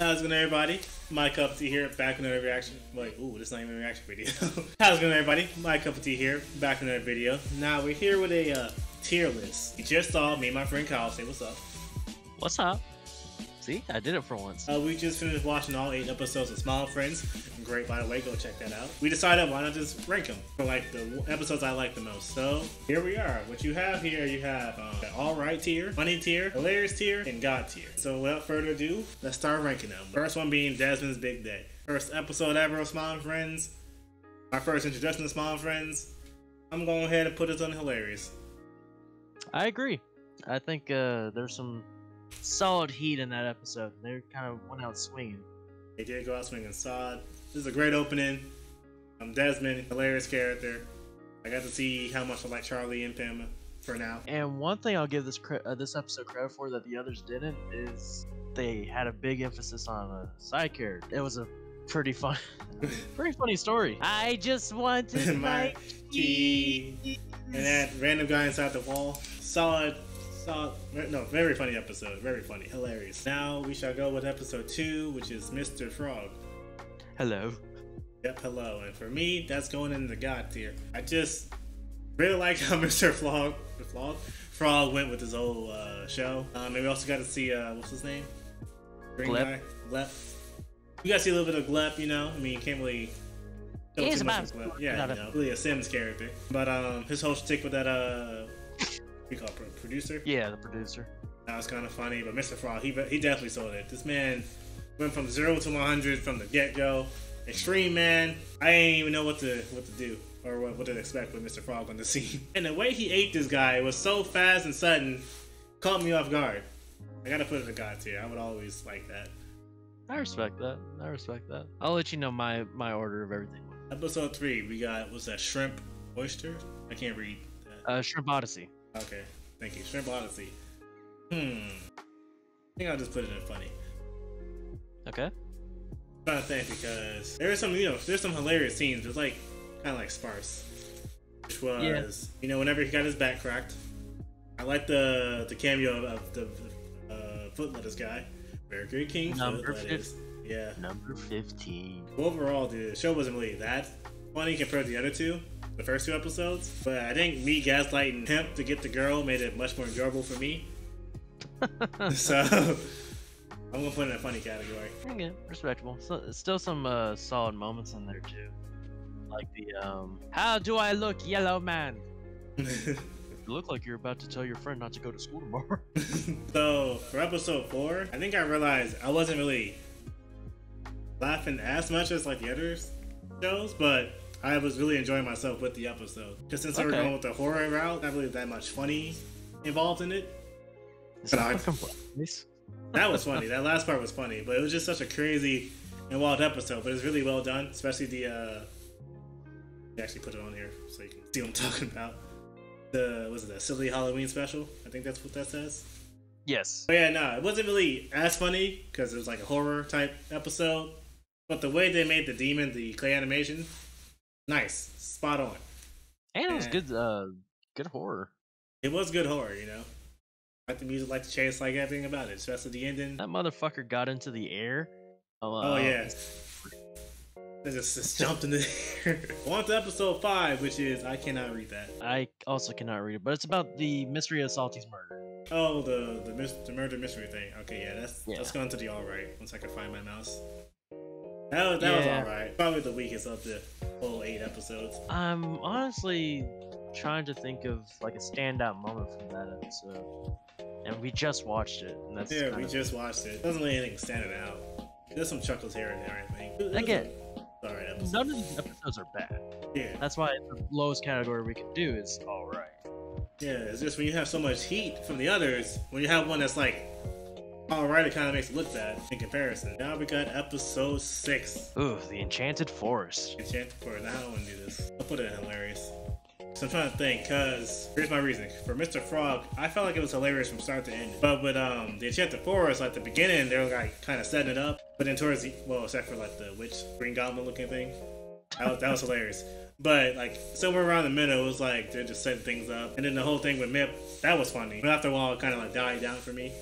How's it going, everybody? My Cup of Tea here, back with another reaction. Like, ooh, this is not even a reaction video. How's it going, everybody? My Cup of Tea here, back with another video. Now, we're here with a tier list. You just saw me and my friend Kyle say what's up. What's up? See, I did it for once. We just finished watching all 8 episodes of Smile Friends. Great, by the way, go check that out. We decided why not just rank them for like the episodes I like the most. So here we are. What you have here, you have the alright tier, funny tier, hilarious tier, and God tier. So without further ado, let's start ranking them. First one being Desmond's Big Day. First episode ever of Smile Friends. My first introduction to Smile Friends. I'm going ahead and put this on hilarious. I agree. I think there's some solid heat in that episode. They kind of went out swinging. They did go out swinging solid. This is a great opening. Desmond, hilarious character. I got to see how much I like Charlie and Pam for now. And one thing I'll give this episode credit for that the others didn't is they had a big emphasis on a side character. It was a pretty funny story. I just wanted my key. And that random guy inside the wall. Solid, no, very funny episode. Very funny, hilarious. Now we shall go with episode 2, which is Mr. Frog. Hello. Yep, hello. And for me, that's going in the God tier. I just really like how Mr. Frog went with his whole show. And we also got to see, what's his name? Green guy? Glep. You got to see a little bit of Glep, you know? I mean, you can't really tell too much of Glep. Yeah, you know, really a Sims character. But his whole stick with that, what do you call it, producer? Yeah, the producer. That was kind of funny, but Mr. Frog, he definitely sold it. This man went from 0 to 100 from the get-go. Extreme, man. I didn't even know what to do or what to expect with Mr. Frog on the scene. And the way he ate this guy was so fast and sudden, caught me off guard. I gotta put it in the God tier. I would always like that. I respect that. I respect that. I'll let you know my order of everything. Episode 3, we got, what's that, Shrimp Oyster? I can't read that. Shrimp Odyssey. Okay, thank you. Shrimp Odyssey. I think I'll just put it in funny. Okay. I'm trying to think because there's some hilarious scenes, but it's like kind of like sparse. Which was, you know, whenever he got his back cracked. I like the cameo of the foot lettuce guy. Burger King Number foot lettuce. Yeah. Number 15. Overall, the show wasn't really that funny compared to the other two, the first 2 episodes. But I think me gaslighting him to get the girl made it much more enjoyable for me. So I'm gonna put it in a funny category. Okay, respectable. So, still some solid moments in there too, like the "How do I look, yellow man?" You look like you're about to tell your friend not to go to school tomorrow. So for episode 4, I think I realized I wasn't really laughing as much as like the other shows, but I was really enjoying myself with the episode. Because since they were going with the horror route, not really that much funny involved in it. That was funny. That last part was funny, but it was just such a crazy and wild episode. But it's really well done, especially the. They actually put it on here so you can see what I'm talking about. Was it a silly Halloween special? I think that's what that says. Yes. But yeah, no, it wasn't really as funny because it was like a horror type episode. But the way they made the demon, the clay animation, nice, spot on. And it was good horror. It was good horror, you know. Like the music, like the chase, like everything about it, especially the ending. That motherfucker got into the air. Oh yeah. They just jumped in the air. On to episode 5, which is I cannot read that. I also cannot read it, but it's about the mystery of Salty's murder. Oh, the murder mystery thing. Okay, yeah, that's going to the alright. Once I can find my mouse. That was alright. Probably the weakest of the whole 8 episodes. I'm honestly trying to think of like a standout moment from that episode. And we just watched it. And that's we just watched it. Doesn't really anything standing out. There's some chuckles here and there, I think. Again, episode. None of these episodes are bad. Yeah. That's why the lowest category we can do is alright. Yeah, it's just when you have so much heat from the others, when you have one that's like alright, it kind of makes it look bad in comparison. Now we got episode 6. Ooh, the Enchanted Forest. Enchanted Forest. Now I don't want to do this. I'll put it in hilarious. So I'm trying to think, cause here's my reasoning. For Mr. Frog, I felt like it was hilarious from start to end. But with the Enchanted Forest, like the beginning, they were like kind of setting it up. But then towards the, well, except for like the witch, Green Goblin looking thing, that was hilarious. But like somewhere around the middle, it was like they're just setting things up. And then the whole thing with Mip, that was funny. But after a while, it kind of like died down for me.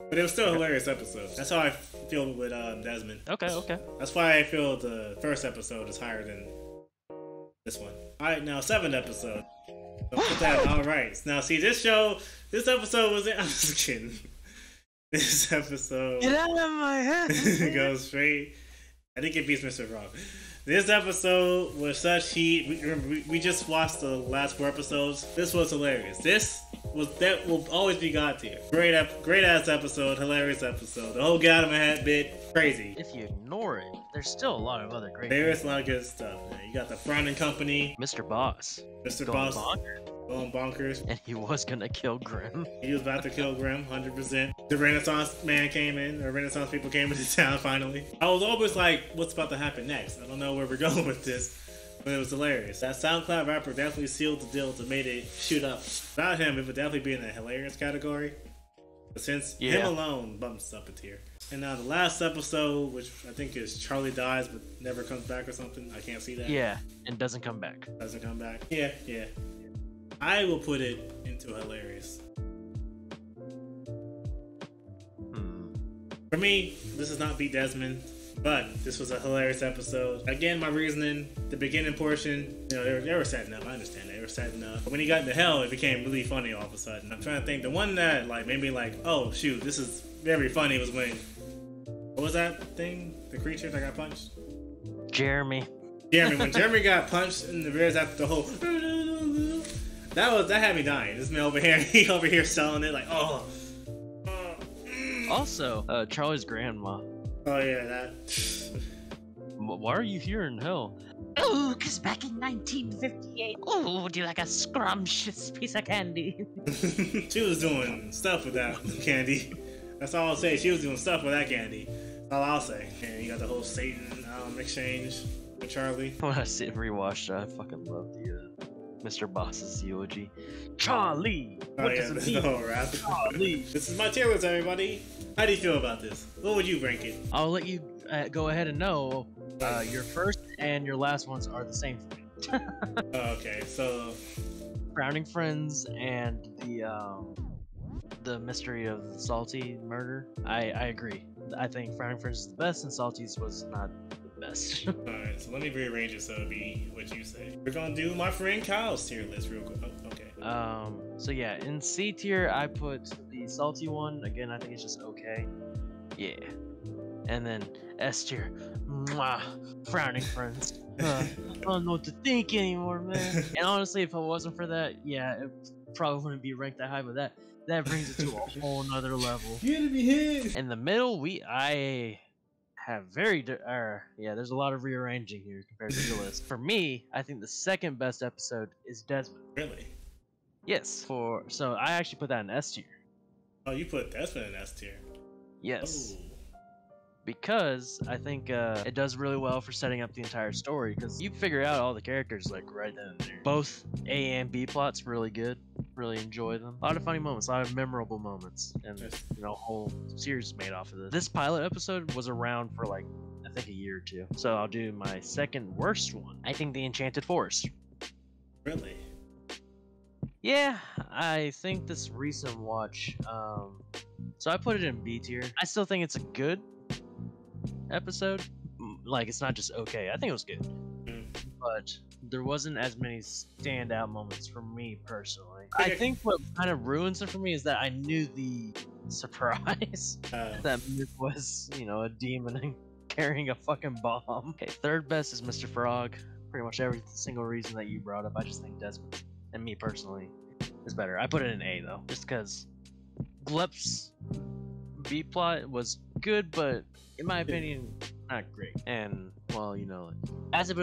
But it was still a hilarious episode. That's how I feel with Desmond. Okay, okay. That's why I feel the first episode is higher than this one. Alright, now 7th episode. So put that alright. Now see this episode was I'm just kidding. This episode Get out of my head. goes straight. I think it beats Mr. Frog. This episode was such heat. We just watched the last 4 episodes. This was hilarious. That will always be God tier. Great ass episode, hilarious episode. The whole get out of my head bit, crazy. If you ignore it, there's still a lot of other great. There is a lot of good stuff. Man. You got the Frowning Company, Mr. Boss. Mr. Going Boss, bonkers. going bonkers. And he was gonna kill Grim. He was about to kill Grim, 100%. The Renaissance man came in, or Renaissance people came into town finally. I was always like, what's about to happen next? I don't know where we're going with this. But it was hilarious. That SoundCloud rapper definitely sealed the deal to made it shoot up. Without him, it would definitely be in the hilarious category. But since him alone bumps up a tier. And now the last episode, which I think is Charlie dies but never comes back or something. I can't see that. Yeah, and doesn't come back. Doesn't come back. Yeah. I will put it into hilarious. For me, this does not beat Desmond. But this was a hilarious episode. Again, my reasoning, the beginning portion, you know, they were setting up. I understand they were setting up. But when he got into hell, it became really funny all of a sudden. I'm trying to think. The one that like made me like, oh shoot, this is very funny was when, what was that thing? The creature that got punched? Jeremy. When Jeremy got punched in the ribs after the whole, that had me dying. This man over here, he over here selling it like, oh. Also, Charlie's grandma. Oh yeah, that. Why are you here in hell? Oh, because back in 1958. Oh, would you like a scrumptious piece of candy? She was doing stuff with that candy. That's all I'll say. She was doing stuff with that candy. That's all I'll say. And you got the whole Satan exchange with Charlie. When I sit and rewatch, I fucking love the Mr. Boss's eulogy. Charlie! What does it mean? The whole rap. Charlie! This is my tier list, everybody. How do you feel about this? What would you rank it? I'll let you go ahead and know your first and your last ones are the same for me. Okay, so Frowning Friends and the mystery of the Salty murder. I agree. I think Frowning Friends is the best and Salty's was not the best. Alright, so let me rearrange it so it'll be what you say. We're gonna do my friend Kyle's tier list real quick. Oh, okay. So yeah, in C tier I put the Salty one. Again, I think it's just okay. Yeah. And then S tier, mwah, Frowning Friends. I don't know what to think anymore, man. And honestly, if it wasn't for that, yeah, it probably wouldn't be ranked that high. But that brings it to a whole nother level. You gotta be hit. In the middle, I have there's a lot of rearranging here compared to the list. For me, I think the second best episode is Desmond. Really? Yes. So I actually put that in S tier. Oh, you put Desmond in S tier. Yes. Ooh. Because I think it does really well for setting up the entire story, because you figure out all the characters like right then and there. Both A and B plots really good. Really enjoy them. A lot of funny moments, a lot of memorable moments, and you know, a whole series made off of this. This pilot episode was around for like I think a year or two. So I'll do my second worst one. I think The Enchanted Forest. Really? Yeah, I think this recent watch. So I put it in B tier. I still think it's a good episode. Like, it's not just okay. I think it was good, but there wasn't as many standout moments for me personally. I think what kind of ruins it for me is that I knew the surprise that Myth was, you know, a demon and carrying a fucking bomb. Okay, third best is Mr. Frog. Pretty much every single reason that you brought up. I just think Desmond, and me personally, is better. I put it in A though, just because Glep's B plot was good, but in my opinion, not great. And well, you know, Not much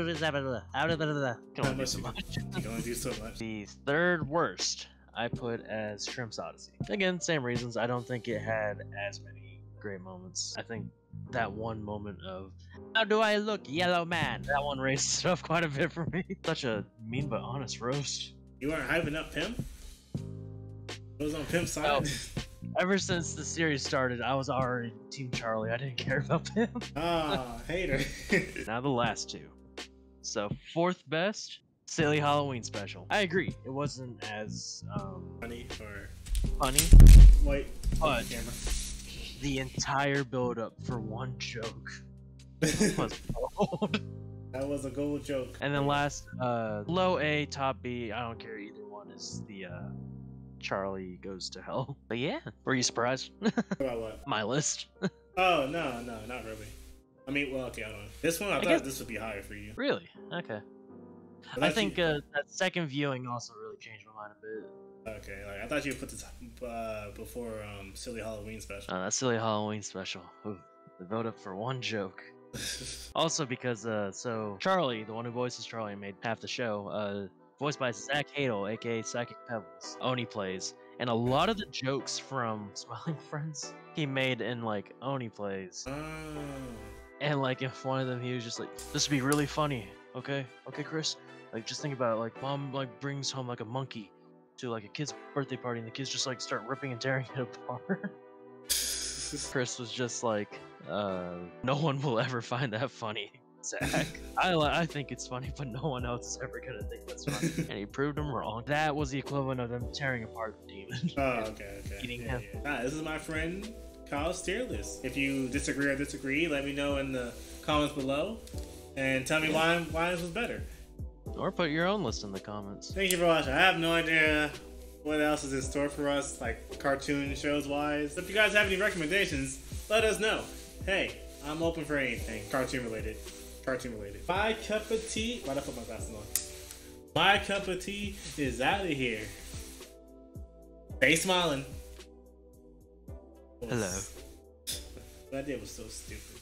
so much. You can only do so much. The third worst I put as Shrimp's Odyssey. Again, same reasons. I don't think it had as many great moments. I think that one moment of "How do I look, yellow man?" That one raised it up quite a bit for me. Such a mean but honest roast. You weren't hyping up Pimp? It was on Pimp's side? Oh. Ever since the series started, I was already Team Charlie. I didn't care about him. Ah, hater. Now the last two. So fourth best, Silly Halloween Special. I agree. It wasn't as Funny or funny, wait, but camera. The entire build up for one joke was gold. That was a gold joke. And then last, low A, top B, I don't care either one, is the Charlie Goes to Hell. But yeah, were you surprised? About what? My list. Oh, no, not really. I mean, well, okay, hold on. This one, I thought guess- this would be higher for you. Really? Okay. But I think that second viewing also really changed my mind a bit. Okay, like, I thought you would put this before Silly Halloween special. That silly Halloween special. Ooh, the vote up for one joke. Also because, so Charlie, the one who voices Charlie, made half the show, voiced by Zach Hadel, aka Psychic Pebbles. Oni plays. And a lot of the jokes from Smiling Friends he made in, like, Oni plays. Oh. And, like, if one of them, he was just like, this would be really funny, okay? Okay, Chris? Like, just think about it, like, mom, like, brings home, like, a monkey to, like, a kid's birthday party, and the kids just, like, start ripping and tearing it apart. Chris was just like, no one will ever find that funny, Zach. I think it's funny, but no one else is ever gonna think that's funny. And he proved him wrong. That was the equivalent of them tearing apart the demon. Oh, okay. Eating Yeah, him. yeah. This is my friend Kyle's tier list. If you disagree or disagree, let me know in the comments below, and tell me why this was better. Or put your own list in the comments. Thank you for watching. I have no idea what else is in store for us, like cartoon shows wise. If you guys have any recommendations, let us know. Hey, I'm open for anything cartoon related. My cup of tea. Why'd I put my glasses on? My cup of tea is out of here. Stay smiling. Hello. That idea was so stupid.